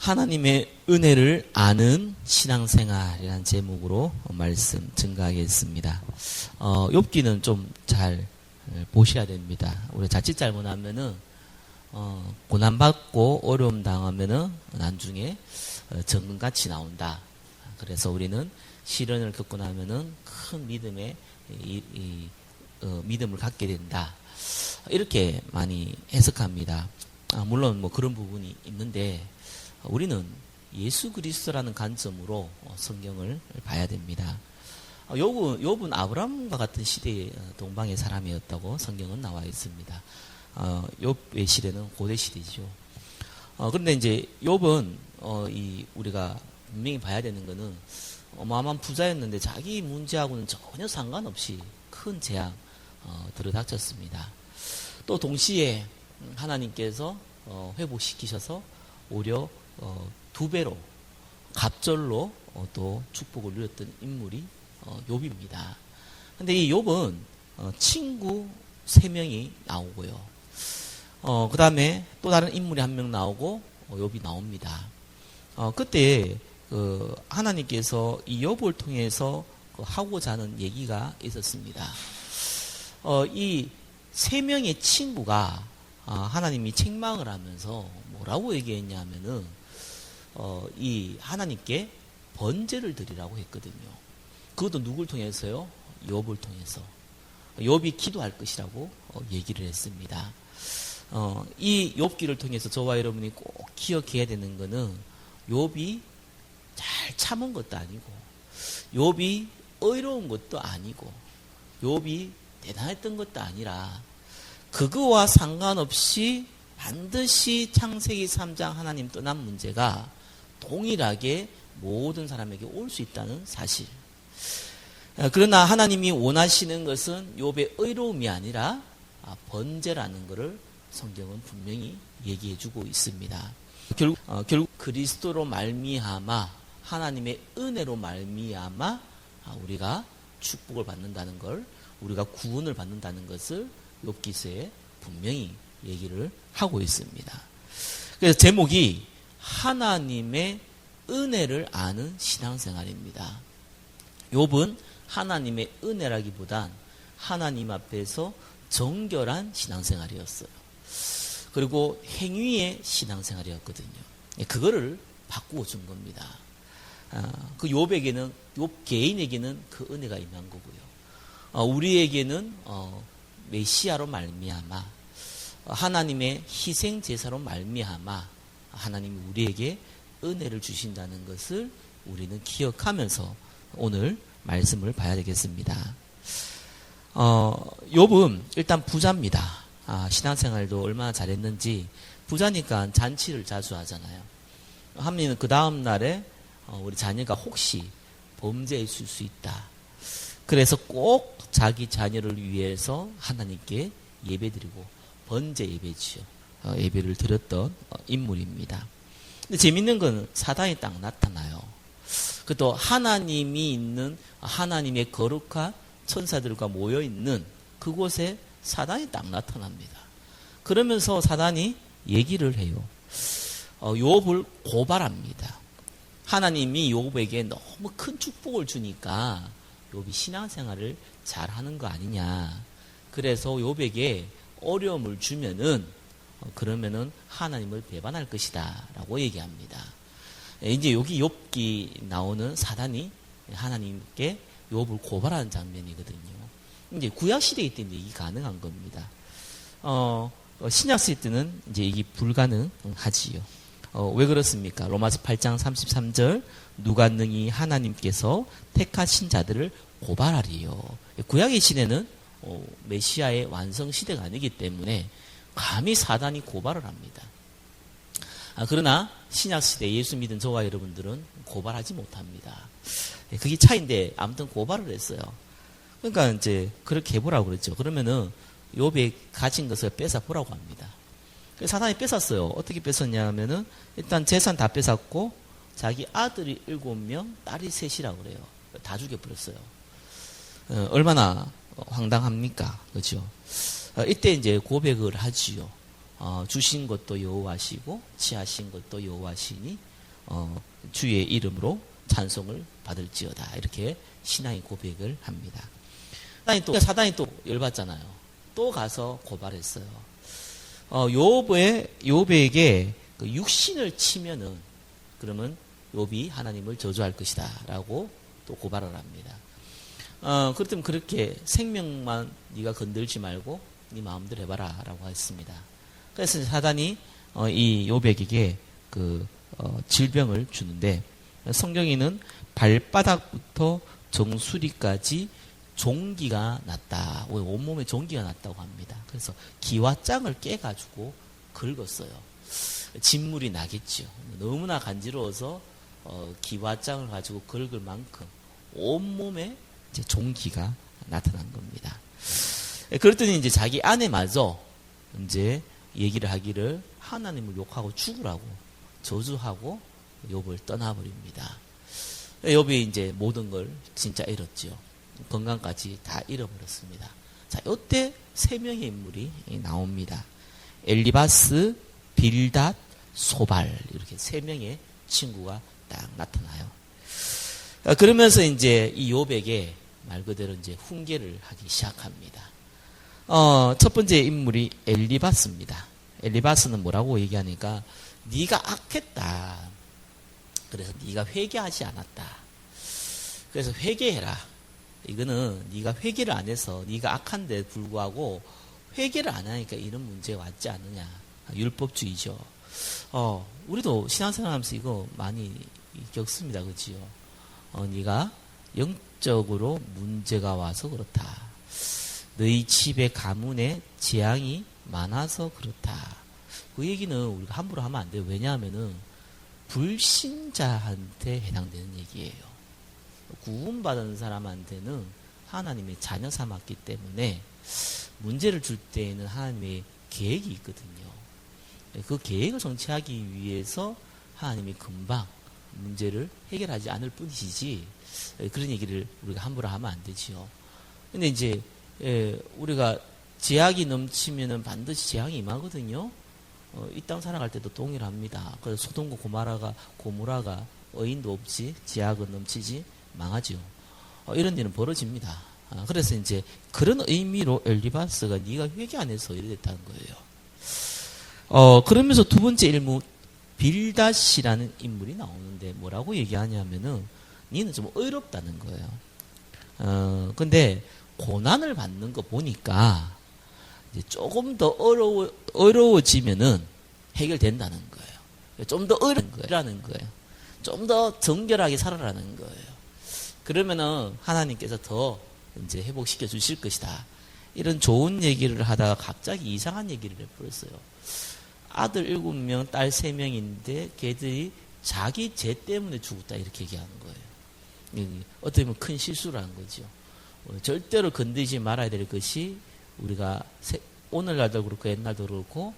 하나님의 은혜를 아는 신앙생활이라는 제목으로 말씀 증가하겠습니다. 욥기는 좀 잘 보셔야 됩니다. 우리 자칫 잘못하면은 고난받고 어려움 당하면은 나중에 정금같이 나온다. 그래서 우리는 시련을 겪고 나면은 큰 믿음의 믿음을 갖게 된다. 이렇게 많이 해석합니다. 물론 뭐 그런 부분이 있는데 우리는 예수 그리스도라는 관점으로 성경을 봐야 됩니다. 욥은 아브라함과 같은 시대의 동방의 사람이었다고 성경은 나와 있습니다. 욥의 시대는 고대 시대죠. 그런데 이제 욥은 우리가 분명히 봐야 되는 거는 어마어마한 부자였는데 자기 문제하고는 전혀 상관없이 큰 재앙 들어닥쳤습니다. 또 동시에 하나님께서 회복시키셔서 오히려 2배로 갑절로 또 축복을 누렸던 인물이 욥입니다. 근데 이 욥은 친구 3명이 나오고요. 그 다음에 또 다른 인물이 1명 나오고 욥이 나옵니다. 그때 하나님께서 이 욥을 통해서 하고자 하는 얘기가 있었습니다. 이 3명의 친구가 하나님이 책망을 하면서 뭐라고 얘기했냐면은 이 하나님께 번제를 드리라고 했거든요. 그것도 누굴 통해서요? 욥을 통해서. 욥이 기도할 것이라고 얘기를 했습니다. 이 욥기를 통해서 저와 여러분이 꼭 기억해야 되는 거는 욥이 잘 참은 것도 아니고 욥이 의로운 것도 아니고 욥이 대단했던 것도 아니라 그거와 상관없이 반드시 창세기 3장 하나님 떠난 문제가 동일하게 모든 사람에게 올 수 있다는 사실. 그러나 하나님이 원하시는 것은 욥의 의로움이 아니라 번제라는 것을 성경은 분명히 얘기해 주고 있습니다. 결국 그리스도로 말미암아 하나님의 은혜로 말미암아 우리가 축복을 받는다는 걸, 우리가 구원을 받는다는 것을 욥기서에 분명히 얘기를 하고 있습니다. 그래서 제목이 하나님의 은혜를 아는 신앙생활입니다. 욥은 하나님의 은혜라기보단 하나님 앞에서 정결한 신앙생활이었어요. 그리고 행위의 신앙생활이었거든요. 그거를 바꾸어 준 겁니다. 그 욥에게는, 욥 개인에게는 그 은혜가 임한 거고요. 우리에게는 메시아로 말미암아 하나님의 희생 제사로 말미암아 하나님이 우리에게 은혜를 주신다는 것을 우리는 기억하면서 오늘 말씀을 봐야 되겠습니다. 욥은 일단 부자입니다. 신앙생활도 얼마나 잘했는지 부자니까 잔치를 자주 하잖아요. 하면 그 다음 날에 우리 자녀가 혹시 범죄했을 수 있다. 그래서 꼭 자기 자녀를 위해서 하나님께 예배드리고 번제 예배지요. 예배를 드렸던 인물입니다. 근데 재밌는 건 사단이 딱 나타나요. 그것도 하나님이 있는 하나님의 거룩한 천사들과 모여있는 그곳에 사단이 딱 나타납니다. 그러면서 사단이 얘기를 해요. 욥을 고발합니다. 하나님이 욥에게 너무 큰 축복을 주니까 욥이 신앙생활을 잘하는 거 아니냐. 그래서 욥에게 어려움을 주면은 그러면은 하나님을 배반할 것이다 라고 얘기합니다. 이제 여기 욥기 나오는 사단이 하나님께 욥을 고발하는 장면이거든요. 이제 구약시대에 때는 이게 가능한 겁니다. 신약시대 때는 이제 이게 불가능하지요. 왜 그렇습니까? 로마서 8장 33절 누가 능히 하나님께서 택하신 자들을 고발하리요. 구약의 시대는 메시아의 완성 시대가 아니기 때문에 감히 사단이 고발을 합니다. 그러나 신약시대 예수 믿은 저와 여러분들은 고발하지 못합니다. 그게 차이인데 아무튼 고발을 했어요. 그러니까 이제 그렇게 해보라고 그랬죠. 그러면은 욥이 가진 것을 뺏어 보라고 합니다. 사단이 뺏었어요. 어떻게 뺏었냐 하면은 일단 재산 다 뺏었고 자기 아들이 7명, 딸이 3이라고 그래요. 다 죽여버렸어요. 얼마나 황당합니까? 그렇죠? 이때 이제 고백을 하지요. 주신 것도 여호와시고 취하신 것도 여호와시니 주의 이름으로 찬송을 받을지어다. 이렇게 신앙의 고백을 합니다. 사단이 또 열받잖아요. 또 가서 고발했어요. 욥에게 그 육신을 치면은 그러면 욥이 하나님을 저주할 것이다. 라고 또 고발을 합니다. 그렇다면 그렇게 생명만 네가 건들지 말고 네 마음대로 해봐라. 라고 했습니다. 그래서 사단이 이 욥에게 그 질병을 주는데 성경에는 발바닥부터 정수리까지 종기가 났다. 온몸에 종기가 났다고 합니다. 그래서 기와장을 깨가지고 긁었어요. 진물이 나겠죠. 너무나 간지러워서 기와장을 가지고 긁을 만큼 온몸에 이제 종기가 나타난 겁니다. 그랬더니 이제 자기 아내마저 이제 얘기를 하기를 하나님을 욕하고 죽으라고 저주하고 욥을 떠나버립니다. 욥이 이제 모든 걸 진짜 잃었죠. 건강까지 다 잃어버렸습니다. 자, 이때 세 명의 인물이 나옵니다. 엘리바스, 빌닷, 소발 이렇게 세 명의 친구가 딱 나타나요. 그러면서 이제 이 욥에게 말 그대로 이제 훈계를 하기 시작합니다. 첫 번째 인물이 엘리바스입니다. 엘리바스는 뭐라고 얘기하니까 네가 악했다. 그래서 네가 회개하지 않았다. 그래서 회개해라. 이거는 네가 회개를 안 해서 네가 악한데 불구하고 회개를 안 하니까 이런 문제가 왔지 않느냐. 율법주의죠. 우리도 신앙생활하면서 이거 많이 겪습니다. 그렇지요? 네가 영적으로 문제가 와서 그렇다. 너희 집의 가문에 재앙이 많아서 그렇다. 그 얘기는 우리가 함부로 하면 안 돼요. 왜냐하면은 불신자한테 해당되는 얘기예요. 구원받은 사람한테는 하나님의 자녀 삼았기 때문에 문제를 줄 때에는 하나님의 계획이 있거든요. 그 계획을 성취하기 위해서 하나님이 금방 문제를 해결하지 않을 뿐이지 그런 얘기를 우리가 함부로 하면 안 되지요. 근데 이제 우리가 제약이 넘치면은 반드시 재앙이 임하거든요. 이 땅 살아갈 때도 동일합니다. 그래서 소돔과 고모라가 의인도 없지, 제약은 넘치지, 망하죠. 이런 일은 벌어집니다. 그래서 이제 그런 의미로 엘리바스가 네가 회개 안 해서 이래 됐다는 거예요. 그러면서 두 번째 인물 빌닷이라는 인물이 나오는데 뭐라고 얘기하냐면은 니는 좀 어렵다는 거예요. 근데 고난을 받는 거 보니까 이제 조금 더 어려워지면은 해결된다는 거예요. 좀 더 어려라는 거예요. 좀 더 정결하게 살아라는 거예요. 그러면은 하나님께서 더 이제 회복시켜 주실 것이다. 이런 좋은 얘기를 하다가 갑자기 이상한 얘기를 해버렸어요. 아들 7명, 딸 3명인데 걔들이 자기 죄 때문에 죽었다 이렇게 얘기하는 거예요. 어떻게 보면 큰 실수를 한 거죠. 절대로 건드리지 말아야 될 것이 우리가 오늘날도 그렇고 옛날도 그렇고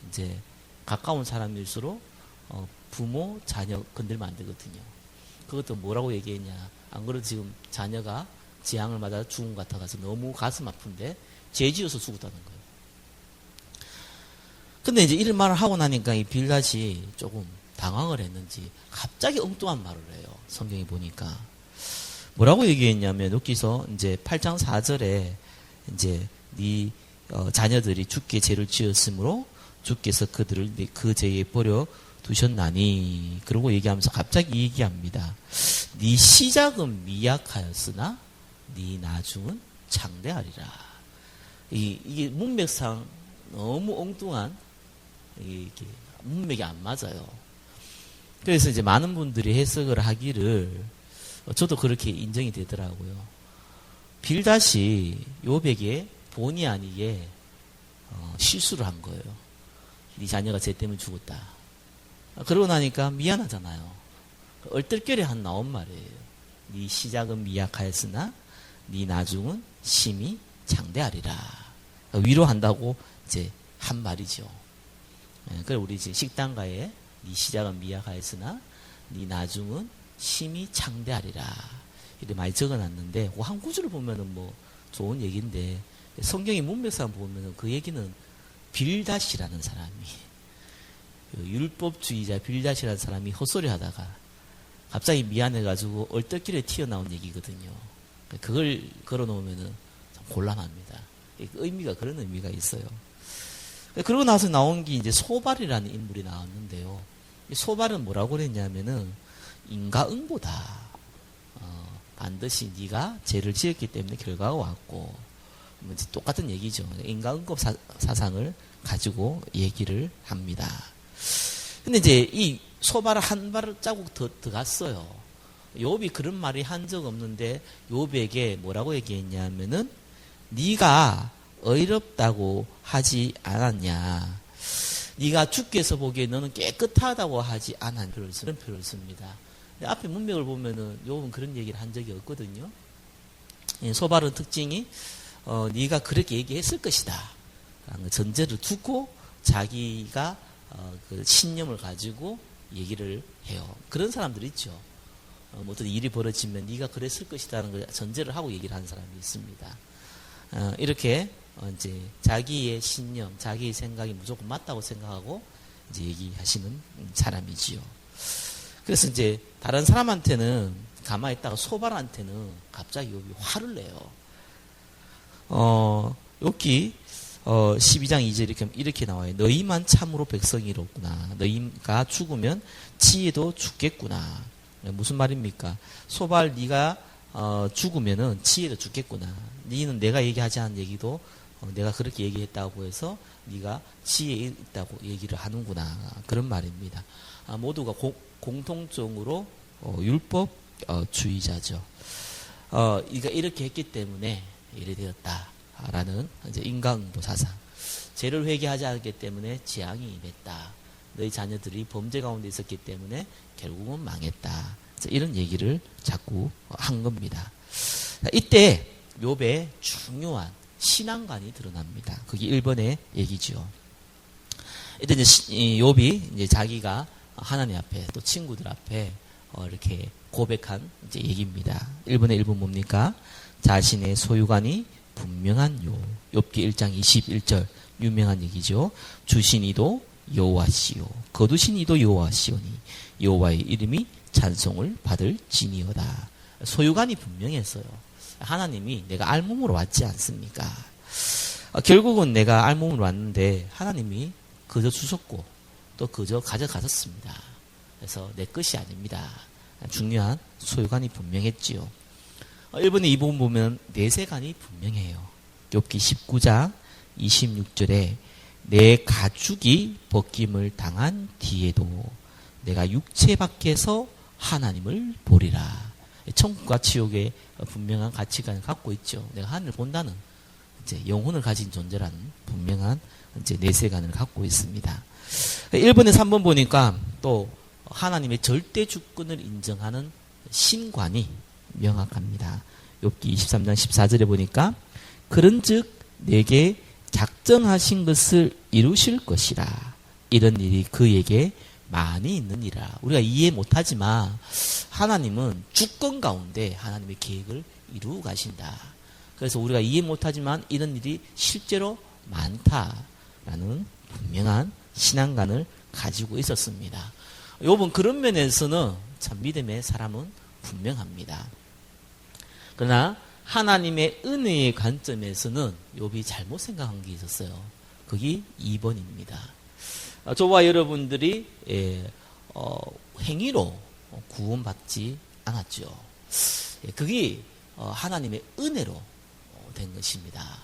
이제 가까운 사람일수록 부모, 자녀 건들면 안 되거든요. 그것도 뭐라고 얘기했냐. 안 그래도 지금 자녀가 재앙을 맞아 죽은 것 같아서 너무 가슴 아픈데 죄 지어서 죽었다는 거예요. 근데 이제 이런 말을 하고 나니까 이 빌닷이 조금 당황을 했는지 갑자기 엉뚱한 말을 해요. 성경에 보니까. 뭐라고 얘기했냐면 여기서 이제 8장 4절에 이제 네 자녀들이 주께 죄를 지었으므로 주께서 그들을 그 죄에 버려 두셨나니. 그러고 얘기하면서 갑자기 얘기합니다. 네 시작은 미약하였으나 네 나중은 창대하리라. 이게 문맥상 너무 엉뚱한 이게 문맥이 안 맞아요. 그래서 이제 많은 분들이 해석을 하기를 저도 그렇게 인정이 되더라고요. 빌닷이 욥에게 본의 아니게 실수를 한 거예요. 네 자녀가 죄 때문에 죽었다. 그러고 나니까 미안하잖아요. 얼떨결에 한 나온 말이에요. 네 시작은 미약하였으나 네 나중은 심히 장대하리라. 위로한다고 이제 한 말이죠. 그래 우리 이제 식당가에 네 시작은 미약하였으나 네 나중은 심히 창대하리라. 이렇게 많이 적어놨는데 한 구절을 보면은 뭐 좋은 얘기인데 성경의 문맥상 보면은 그 얘기는 빌닷이라는 사람이 그 율법주의자 빌닷이라는 사람이 헛소리 하다가 갑자기 미안해가지고 얼떨결에 튀어나온 얘기거든요. 그걸 걸어놓으면은 참 곤란합니다. 의미가 그런 의미가 있어요. 그러고 나서 나온 게 이제 소발이라는 인물이 나왔는데요. 이 소발은 뭐라고 그랬냐면은 인과응보다. 반드시 네가 죄를 지었기 때문에 결과가 왔고, 뭐 똑같은 얘기죠. 인과응보 사상을 가지고 얘기를 합니다. 근데 이제 이 소발을 한 발자국 더 갔어요. 욥이 그런 말이 한 적 없는데 욥에게 뭐라고 얘기했냐면은 네가 의롭다고 하지 않았냐. 네가 주께서 보기에 너는 깨끗하다고 하지 않았냐. 그런 표현을 씁니다. 앞에 문맥을 보면은 욥은 그런 얘기를 한 적이 없거든요. 소발은 특징이 네가 그렇게 얘기했을 것이다. 전제를 두고 자기가 그 신념을 가지고 얘기를 해요. 그런 사람들 있죠. 뭐 어떤 일이 벌어지면 네가 그랬을 것이다라는 걸 전제를 하고 얘기를 하는 사람이 있습니다. 이렇게 이제 자기의 신념, 자기의 생각이 무조건 맞다고 생각하고 이제 얘기하시는 사람이지요. 그래서 이제 다른 사람한테는 가만히 있다가 소발한테는 갑자기 여기 화를 내요. 여기 12장 2절 이렇게 나와요. 너희만 참으로 백성이로구나. 너희가 죽으면 지혜도 죽겠구나. 무슨 말입니까? 소발 네가 죽으면은 지혜도 죽겠구나. 너희는 내가 얘기하지 않은 얘기도 내가 그렇게 얘기했다고 해서 네가 지혜에 있다고 얘기를 하는구나. 그런 말입니다. 모두가 공통적으로 율법주의자죠. 그러니까 이렇게 했기 때문에 이래 되었다라는 이제 인과응보 사상. 죄를 회개하지 않았기 때문에 재앙이 임했다. 너희 자녀들이 범죄 가운데 있었기 때문에 결국은 망했다. 이런 얘기를 자꾸 한 겁니다. 이때 욥의 중요한 신앙관이 드러납니다. 그게 1번의 얘기죠. 이때 이제 욥이 이제 자기가 하나님 앞에 또 친구들 앞에 이렇게 고백한 이제 얘기입니다. 1번의 1번 뭡니까? 자신의 소유관이 분명한 욥기 1장 21절 유명한 얘기죠. 주신 이도 여호와시요 거두신 이도 여호와시오니 여호와의 이름이 찬송을 받을 지니어다. 소유관이 분명했어요. 하나님이 내가 알몸으로 왔지 않습니까? 결국은 내가 알몸으로 왔는데 하나님이 그저 주셨고 또 그저 가져가셨습니다. 그래서 내 것이 아닙니다. 중요한 소유관이 분명했지요. 1번에 2번 보면 내세관이 분명해요. 욥기 19장 26절에 내 가죽이 벗김을 당한 뒤에도 내가 육체 밖에서 하나님을 보리라. 천국과 지옥의 분명한 가치관을 갖고 있죠. 내가 하늘을 본다는 이제 영혼을 가진 존재라는 분명한 이제 내세관을 갖고 있습니다. 1번에 3번 보니까 또 하나님의 절대 주권을 인정하는 신관이 명확합니다. 욥기 23장 14절에 보니까 그런즉 내게 작정하신 것을 이루실 것이라. 이런 일이 그에게 많이 있느니라. 우리가 이해 못하지만 하나님은 주권 가운데 하나님의 계획을 이루고 가신다. 그래서 우리가 이해 못하지만 이런 일이 실제로 많다라는 분명한 신앙관을 가지고 있었습니다. 욥은 그런 면에서는 참 믿음의 사람은 분명합니다. 그러나 하나님의 은혜의 관점에서는 욥이 잘못 생각한 게 있었어요. 그게 2번입니다. 저와 여러분들이 행위로 구원받지 않았죠. 그게 하나님의 은혜로 된 것입니다.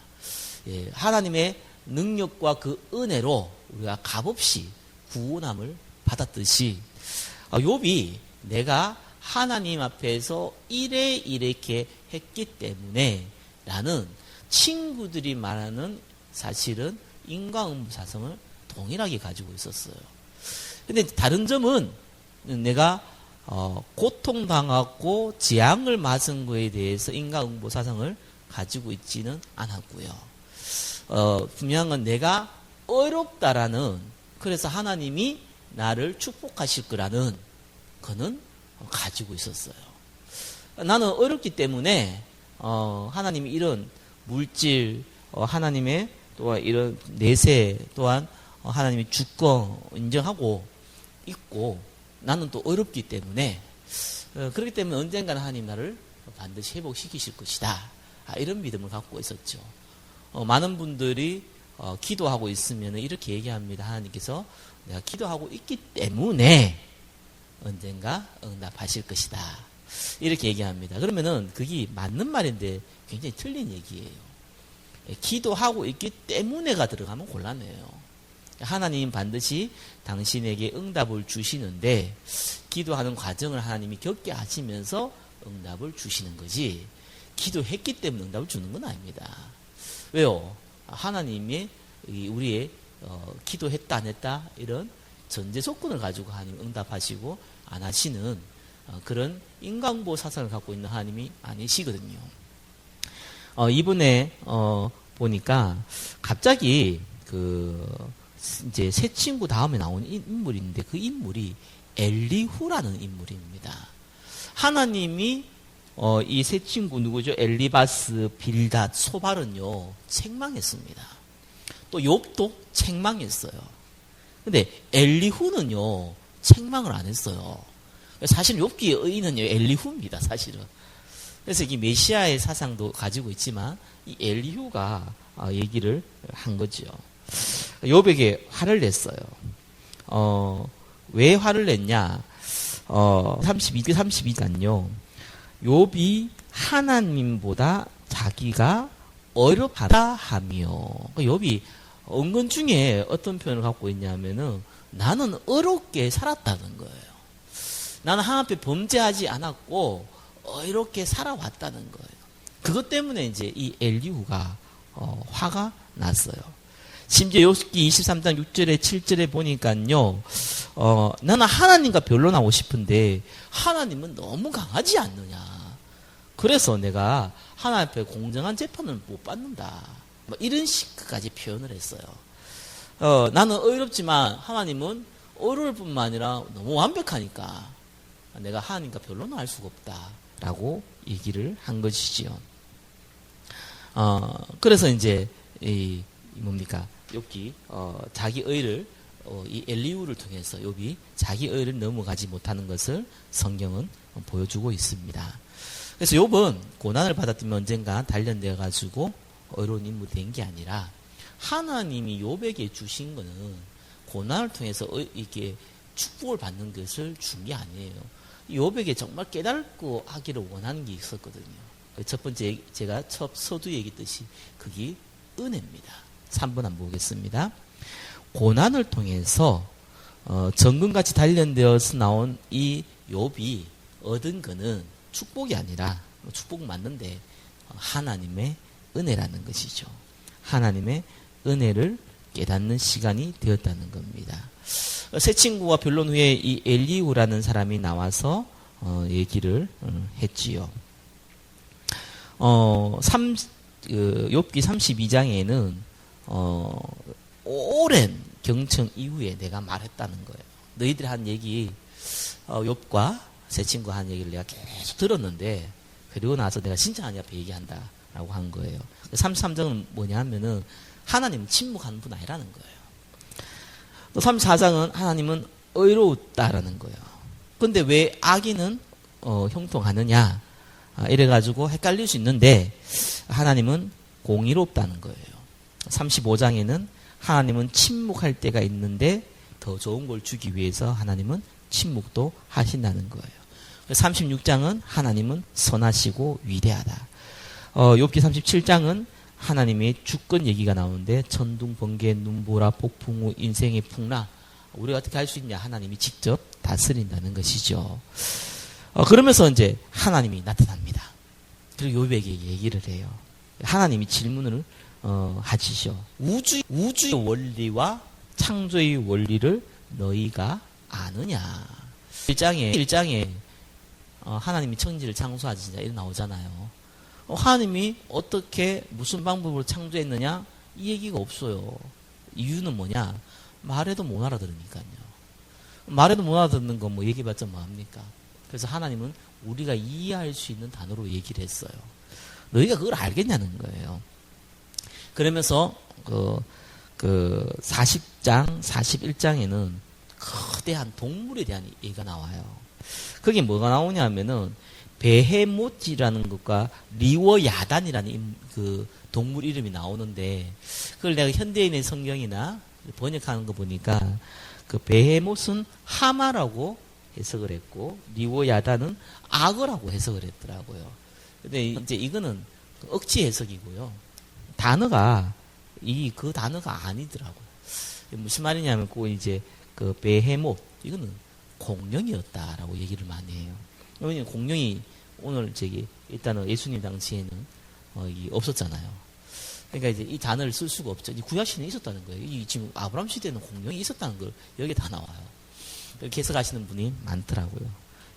하나님의 능력과 그 은혜로 우리가 값없이 구원함을 받았듯이 욥이 내가 하나님 앞에서 이렇게 했기 때문에 라는 친구들이 말하는 사실은 인과응보 사상을 동일하게 가지고 있었어요. 근데 다른 점은 내가 고통당하고 재앙을 맞은 거에 대해서 인과응보 사상을 가지고 있지는 않았고요. 분명한 건 내가 어렵다라는, 그래서 하나님이 나를 축복하실 거라는 그는 가지고 있었어요. 나는 어렵기 때문에 하나님이 이런 물질, 하나님의 또한 이런 내세, 또한 하나님이 주권 인정하고 있고 나는 또 어렵기 때문에 그렇기 때문에 언젠가는 하나님 나를 반드시 회복시키실 것이다. 이런 믿음을 갖고 있었죠. 많은 분들이 기도하고 있으면 이렇게 얘기합니다. 하나님께서 내가 기도하고 있기 때문에 언젠가 응답하실 것이다. 이렇게 얘기합니다. 그러면은 그게 맞는 말인데 굉장히 틀린 얘기예요. 기도하고 있기 때문에가 들어가면 곤란해요. 하나님 반드시 당신에게 응답을 주시는데 기도하는 과정을 하나님이 겪게 하시면서 응답을 주시는 거지 기도했기 때문에 응답을 주는 건 아닙니다. 왜요? 하나님이 우리의 기도했다 안 했다 이런 전제 조건을 가지고 하나님 응답하시고 안 하시는 그런 인간보 사상을 갖고 있는 하나님이 아니시거든요. 이번에 보니까 갑자기 이제 새 친구 다음에 나오는 인물인데 그 인물이 엘리후라는 인물입니다. 하나님이 이 새 친구 누구죠? 엘리바스, 빌닷, 소발은요 책망했습니다. 또 욥도 책망했어요. 근데 엘리후는요 책망을 안 했어요. 사실 욥기의 의인은요 엘리후입니다. 사실은. 그래서 이 메시아의 사상도 가지고 있지만 이 엘리후가 얘기를 한 거죠. 욥에게 화를 냈어요. 왜 화를 냈냐? 32장요. 욥이 하나님보다 자기가 어렵다 하며 욥이 은근 중에 어떤 표현을 갖고 있냐면은 나는 어렵게 살았다는 거예요. 나는 하나님 앞에 범죄하지 않았고 이렇게 살아왔다는 거예요. 그것 때문에 이제 이 엘리후가 화가 났어요. 심지어 욥기 23장 6절에 7절에 보니까요, 나는 하나님과 변론하고 싶은데 하나님은 너무 강하지 않느냐. 그래서 내가 하나님 앞에 공정한 재판을 못 받는다. 이런 식까지 표현을 했어요. 나는 어렵지만 하나님은 어려울 뿐만 아니라 너무 완벽하니까 내가 하나님과 변론을 할 수가 없다라고 얘기를 한 것이지요. 그래서 이제 뭡니까? 욥기 자기 의를 이 엘리후를 통해서 욥이 자기 의를 넘어가지 못하는 것을 성경은 보여주고 있습니다. 그래서 욥은 고난을 받았다면 언젠가 단련되어 가지고 어려운 인물이 된 게 아니라 하나님이 욥에게 주신 거는 고난을 통해서 이렇게 축복을 받는 것을 준 게 아니에요. 욥에게 정말 깨닫고 하기를 원하는 게 있었거든요. 첫 번째 제가 서두 얘기했듯이 그게 은혜입니다. 3번 한번 보겠습니다. 고난을 통해서 정금같이 단련되어서 나온 이 욥이 얻은 거는 축복이 아니라 축복은 맞는데 하나님의 은혜라는 것이죠. 하나님의 은혜를 깨닫는 시간이 되었다는 겁니다. 새 친구와 변론 후에 이 엘리후라는 사람이 나와서 얘기를 했지요. 욥기 32장에는 오랜 경청 이후에 내가 말했다는 거예요. 너희들이 한 얘기 욥과 새 친구가 한 얘기를 내가 계속 들었는데 그리고 나서 내가 진짜 하나님 앞에 얘기한다라고 한 거예요. 33장은 뭐냐 하면은 하나님은 침묵하는 분 아니라는 거예요. 또 34장은 하나님은 의로웠다라는 거예요. 근데 왜 악인은 형통하느냐 이래가지고 헷갈릴 수 있는데 하나님은 공의롭다는 거예요. 35장에는 하나님은 침묵할 때가 있는데 더 좋은 걸 주기 위해서 하나님은 침묵도 하신다는 거예요. 36장은 하나님은 선하시고 위대하다. 욥기 37장은 하나님의 주권 얘기가 나오는데 천둥, 번개, 눈보라, 폭풍 후 인생의 풍라 우리가 어떻게 할 수 있냐 하나님이 직접 다스린다는 것이죠. 그러면서 이제 하나님이 나타납니다. 그리고 욥에게 얘기를 해요. 하나님이 질문을 하시죠. 우주의 원리와 창조의 원리를 너희가 아느냐. 1장에 하나님이 천지를 창조하시자 이렇게 나오잖아요. 하나님이 어떻게 무슨 방법으로 창조했느냐 이 얘기가 없어요. 이유는 뭐냐? 말해도 못 알아들으니까요. 말해도 못 알아듣는 건 뭐 얘기해봤자 뭐합니까? 그래서 하나님은 우리가 이해할 수 있는 단어로 얘기를 했어요. 너희가 그걸 알겠냐는 거예요. 그러면서 그 40장, 41장에는 거대한 동물에 대한 얘기가 나와요. 거기 뭐가 나오냐 하면은 베헤모트라는 것과 리워야단이라는 그 동물 이름이 나오는데 그걸 내가 현대인의 성경이나 번역하는 거 보니까 그 베헤모트는 하마라고 해석을 했고 리워야단은 악어라고 해석을 했더라고요. 근데 이제 이거는 억지 해석이고요. 단어가 그 단어가 아니더라고요. 무슨 말이냐면 그 이제 그 베헤모 이거는 공룡이었다라고 얘기를 많이 해요. 왜냐면 공룡이 오늘 일단은 예수님 당시에는 없었잖아요. 그러니까 이제 이 단어를 쓸 수가 없죠. 이 구약 시대에 있었다는 거예요. 지금 아브라함 시대에는 공룡이 있었다는 걸 여기 다 나와요. 이렇게 해석하시는 분이 많더라고요.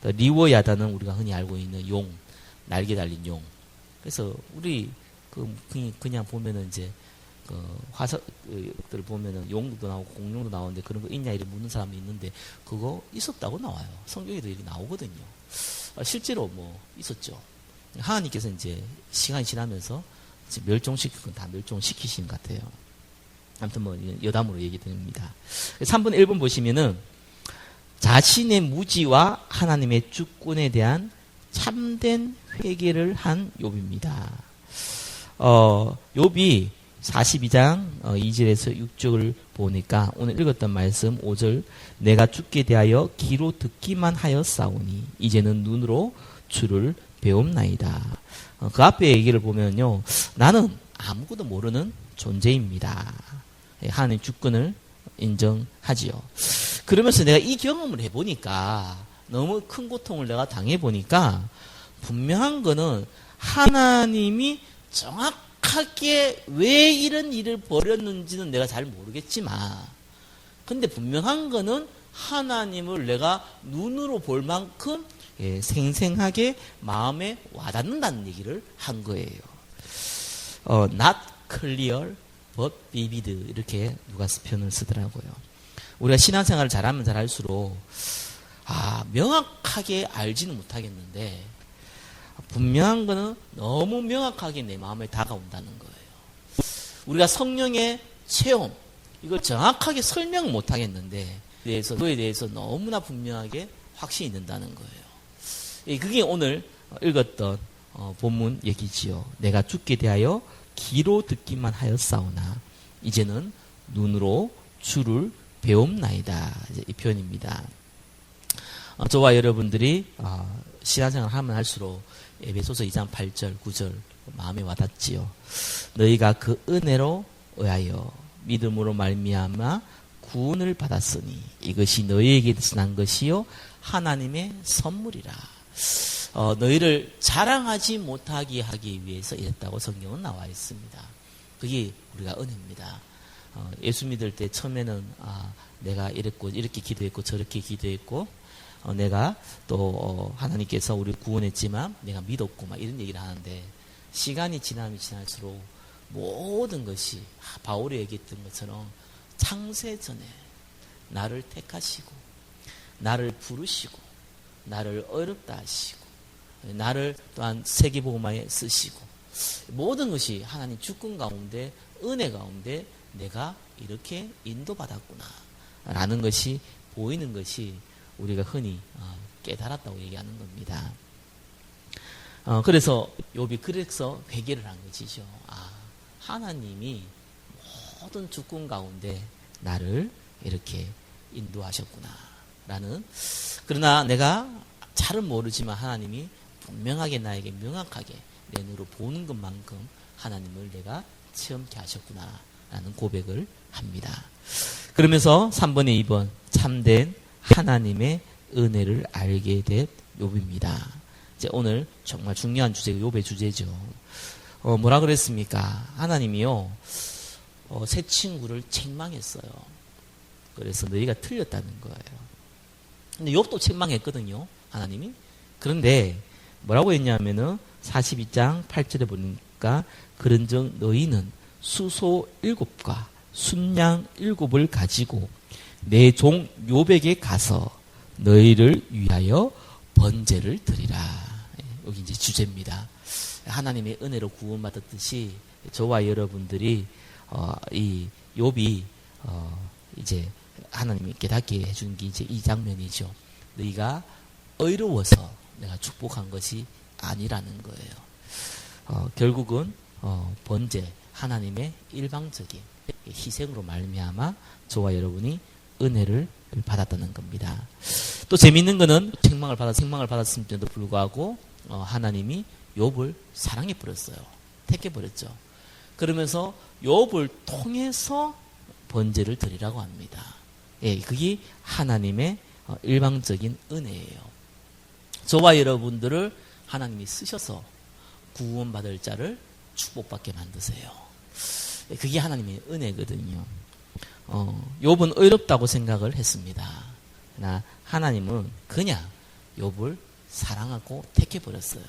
리워야다는 우리가 흔히 알고 있는 용, 날개 달린 용. 그래서 우리 그냥 보면은 이제 화석들 보면은 용도 나오고 공룡도 나오는데 그런 거 있냐 이렇게 묻는 사람이 있는데 그거 있었다고 나와요. 성경에도 이렇게 나오거든요. 실제로 뭐 있었죠. 하나님께서 이제 시간이 지나면서 멸종시킬 건 다 멸종시키신 것 같아요. 아무튼 뭐 여담으로 얘기됩니다. 3분 1번 보시면은 자신의 무지와 하나님의 주권에 대한 참된 회개를 한 욥입니다. 욥이 42장 2절에서 6절을 보니까 오늘 읽었던 말씀 5절 내가 주께 대하여 귀로 듣기만 하였사오니 이제는 눈으로 주를 배움나이다. 그 앞에 얘기를 보면요. 나는 아무것도 모르는 존재입니다. 하나님 주권을 인정하지요. 그러면서 내가 이 경험을 해보니까 너무 큰 고통을 내가 당해보니까 분명한 거는 하나님이 정확하게 왜 이런 일을 벌였는지는 내가 잘 모르겠지만 근데 분명한 거는 하나님을 내가 눈으로 볼 만큼 생생하게 마음에 와닿는다는 얘기를 한 거예요. Not clear but vivid 이렇게 누가서 표현을 쓰더라고요. 우리가 신앙생활을 잘하면 잘할수록 명확하게 알지는 못하겠는데 분명한 거는 너무 명확하게 내 마음에 다가온다는 거예요. 우리가 성령의 체험 이걸 정확하게 설명 못하겠는데 그거에 대해서 너무나 분명하게 확신이 든다는 거예요. 그게 오늘 읽었던 본문 얘기지요. 내가 주께 대하여 귀로 듣기만 하였사오나 이제는 눈으로 주를 배움나이다. 이 표현입니다. 저와 여러분들이 신앙생활을 하면 할수록 에베소서 2장 8절 9절 마음에 와닿지요. 너희가 그 은혜로 의하여 믿음으로 말미암아 구원을 받았으니 이것이 너희에게서 난 것이요 하나님의 선물이라. 너희를 자랑하지 못하게 하기 위해서 이랬다고 성경은 나와 있습니다. 그게 우리가 은혜입니다. 예수 믿을 때 처음에는 내가 이랬고 이렇게 기도했고 저렇게 기도했고 내가 또 하나님께서 우리를 구원했지만 내가 믿었고 막 이런 얘기를 하는데 시간이 지나면 지날수록 모든 것이 바울이 얘기했던 것처럼 창세 전에 나를 택하시고 나를 부르시고 나를 어렵다 하시고 나를 또한 세계복음화에 쓰시고 모든 것이 하나님 주권 가운데 은혜 가운데 내가 이렇게 인도받았구나 라는 것이 보이는 것이 우리가 흔히 깨달았다고 얘기하는 겁니다. 그래서 욥이 그래서 회개를 한 것이죠. 하나님이 모든 주권 가운데 나를 이렇게 인도하셨구나 라는 그러나 내가 잘은 모르지만 하나님이 분명하게 나에게 명확하게 내 눈으로 보는 것만큼 하나님을 내가 체험케 하셨구나 라는 고백을 합니다. 그러면서 3번에 2번 참된 하나님의 은혜를 알게 된 욥입니다. 이제 오늘 정말 중요한 주제가 욥의 주제죠. 뭐라 그랬습니까? 하나님이요 새 친구를 책망했어요. 그래서 너희가 틀렸다는 거예요. 근데 욥도 책망했거든요. 하나님이. 그런데 뭐라고 했냐면은 42장 8절에 보니까 그런즉 너희는 수소 7과 순양 7을 가지고 내 종 욥에게 가서 너희를 위하여 번제를 드리라. 여기 이제 주제입니다. 하나님의 은혜로 구원받았듯이 저와 여러분들이 이 욥이 이제 하나님이 깨닫게 해준 게 이제 이 장면이죠. 너희가 의로워서 내가 축복한 것이 아니라는 거예요. 결국은 번제 하나님의 일방적인 희생으로 말미암아 저와 여러분이 은혜를 받았다는 겁니다. 또 재미있는 거는 책망을 받았음에도 불구하고 하나님이 욥을 사랑해 버렸어요. 택해 버렸죠. 그러면서 욥을 통해서 번제를 드리라고 합니다. 예, 그게 하나님의 일방적인 은혜예요. 저와 여러분들을 하나님이 쓰셔서 구원받을 자를 축복받게 만드세요. 예, 그게 하나님의 은혜거든요. 욥은 의롭다고 생각을 했습니다. 그러나 하나님은 그냥 욥을 사랑하고 택해 버렸어요.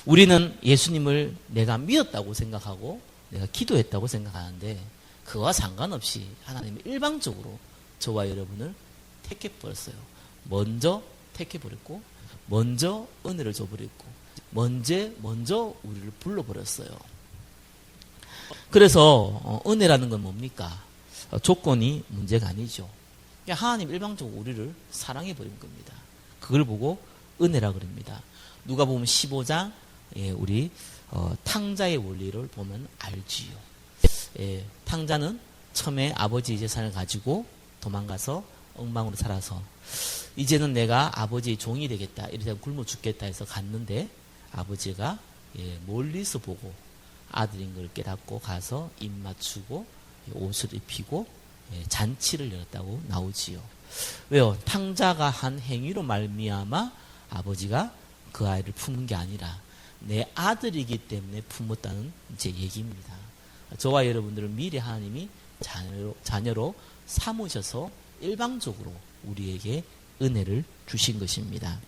우리는 예수님을 내가 믿었다고 생각하고 내가 기도했다고 생각하는데 그와 상관없이 하나님이 일방적으로 저와 여러분을 택해 버렸어요. 먼저 택해 버렸고 먼저 은혜를 줘버렸고 먼저 우리를 불러버렸어요. 그래서 은혜라는 건 뭡니까? 조건이 문제가 아니죠. 하나님 일방적으로 우리를 사랑해 버린 겁니다. 그걸 보고 은혜라 그럽니다. 누가복음 15장 우리 탕자의 원리를 보면 알지요. 탕자는 처음에 아버지 재산을 가지고 도망가서 엉망으로 살아서 이제는 내가 아버지의 종이 되겠다. 이래서 굶어 죽겠다 해서 갔는데 아버지가 멀리서 보고 아들인 걸 깨닫고 가서 입 맞추고 옷을 입히고 잔치를 열었다고 나오지요. 왜요? 탕자가 한 행위로 말미암아 아버지가 그 아이를 품은 게 아니라 내 아들이기 때문에 품었다는 이제 얘기입니다. 저와 여러분들을 미리 하나님이 자녀로 삼으셔서 일방적으로 우리에게 은혜를 주신 것입니다.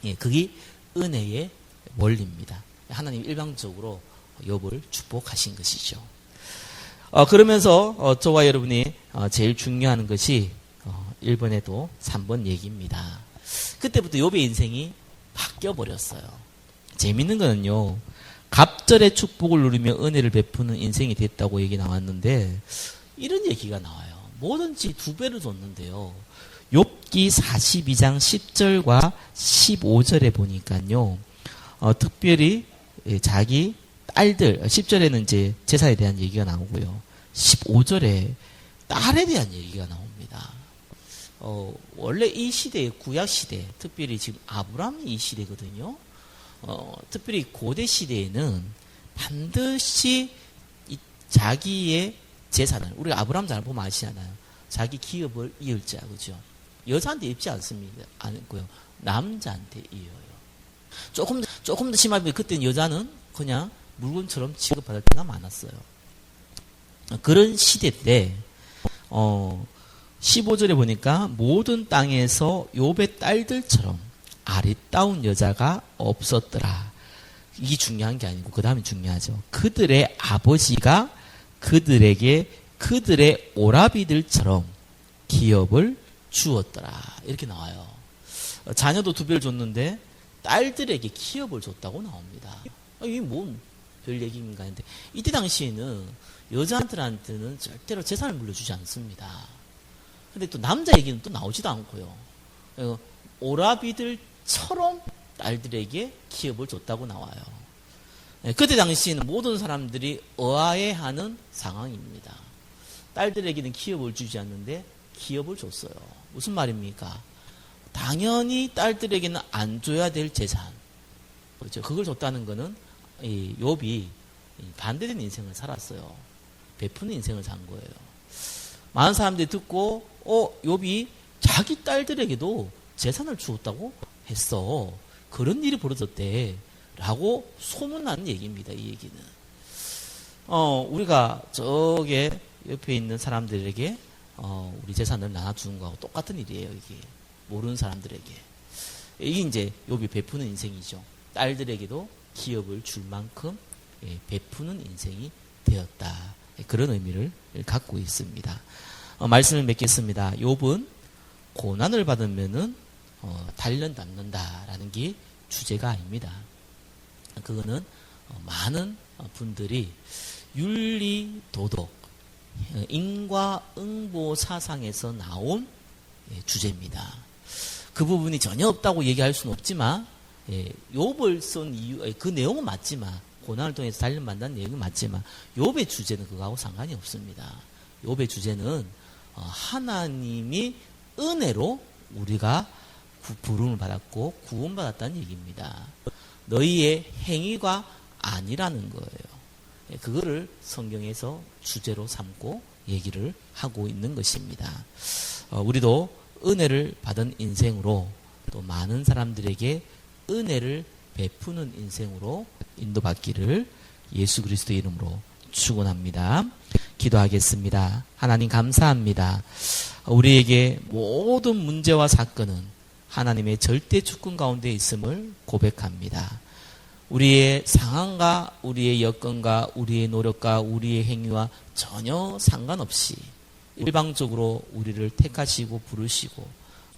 예, 그게 은혜의 원리입니다. 하나님 일방적으로 욥을 축복하신 것이죠. 그러면서 저와 여러분이 제일 중요한 것이 1번에도 3번 얘기입니다. 그때부터 욥의 인생이 바뀌어 버렸어요. 재밌는 거는요. 갑절의 축복을 누리며 은혜를 베푸는 인생이 됐다고 얘기 나왔는데 이런 얘기가 나와요. 뭐든지 2배를 줬는데요. 욥기 42장 10절과 15절에 보니까요. 특별히 자기 딸들 10절에는 이제 제사에 대한 얘기가 나오고요. 15절에 딸에 대한 얘기가 나옵니다. 원래 이 시대의 구약 시대, 특별히 지금 아브라함이 이 시대거든요. 특별히 고대 시대에는 반드시 자기의 재산을, 우리가 아브라함 잘 보면 아시잖아요. 자기 기업을 이을 자, 그죠? 여자한테 입지 않고요. 남자한테 이어요. 조금 더 심하게 그때는 여자는 그냥 물건처럼 취급받을 때가 많았어요. 그런 시대 때 15절에 보니까 모든 땅에서 욥의 딸들처럼 아리따운 여자가 없었더라. 이게 중요한 게 아니고 그 다음이 중요하죠. 그들의 아버지가 그들에게 그들의 오라비들처럼 기업을 주었더라. 이렇게 나와요. 자녀도 2배를 줬는데 딸들에게 기업을 줬다고 나옵니다. 이게 뭔 별 얘기인가 했는데 이때 당시에는 여자들한테는 절대로 재산을 물려주지 않습니다. 근데 또 남자 얘기는 또 나오지도 않고요. 오라비들처럼 딸들에게 기업을 줬다고 나와요. 그때 당시에는 모든 사람들이 의아해하는 상황입니다. 딸들에게는 기업을 주지 않는데 기업을 줬어요. 무슨 말입니까? 당연히 딸들에게는 안 줘야 될 재산, 그렇죠? 그걸 줬다는 거는 이 욥이 반대된 인생을 살았어요. 베푸는 인생을 산 거예요. 많은 사람들이 듣고 욥이 자기 딸들에게도 재산을 주었다고 했어. 그런 일이 벌어졌대. 라고 소문나는 얘기입니다. 이 얘기는. 우리가 저게 옆에 있는 사람들에게 우리 재산을 나눠주는 거하고 똑같은 일이에요. 이게 모르는 사람들에게. 이게 이제 욥이 베푸는 인생이죠. 딸들에게도 기업을 줄 만큼 베푸는 인생이 되었다. 그런 의미를 갖고 있습니다. 말씀을 맺겠습니다. 욥은 고난을 받으면은 단련 담는다라는 게 주제가 아닙니다. 그거는 많은 분들이 윤리, 도덕, 인과응보 사상에서 나온 주제입니다. 그 부분이 전혀 없다고 얘기할 수는 없지만 욥을 쓴 이유, 그 내용은 맞지만 고난을 통해서 단련받는 내용은 맞지만 욥의 주제는 그거하고 상관이 없습니다. 욥의 주제는 하나님이 은혜로 우리가 부름을 받았고 구원받았다는 얘기입니다. 너희의 행위가 아니라는 거예요. 그거를 성경에서 주제로 삼고 얘기를 하고 있는 것입니다. 우리도 은혜를 받은 인생으로 또 많은 사람들에게 은혜를 베푸는 인생으로 인도받기를 예수 그리스도의 이름으로 축원합니다. 기도하겠습니다. 하나님 감사합니다. 우리에게 모든 문제와 사건은 하나님의 절대 주권 가운데 있음을 고백합니다. 우리의 상황과 우리의 여건과 우리의 노력과 우리의 행위와 전혀 상관없이 일방적으로 우리를 택하시고 부르시고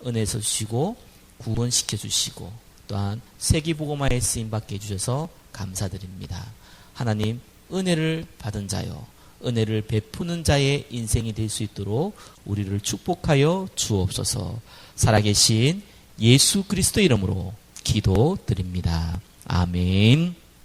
은혜서 주시고 구원시켜 주시고 또한 세계복음화에 쓰임받게 해주셔서 감사드립니다. 하나님 은혜를 받은 자요 은혜를 베푸는 자의 인생이 될 수 있도록 우리를 축복하여 주옵소서. 살아계신 예수 그리스도 이름으로 기도드립니다. 아멘.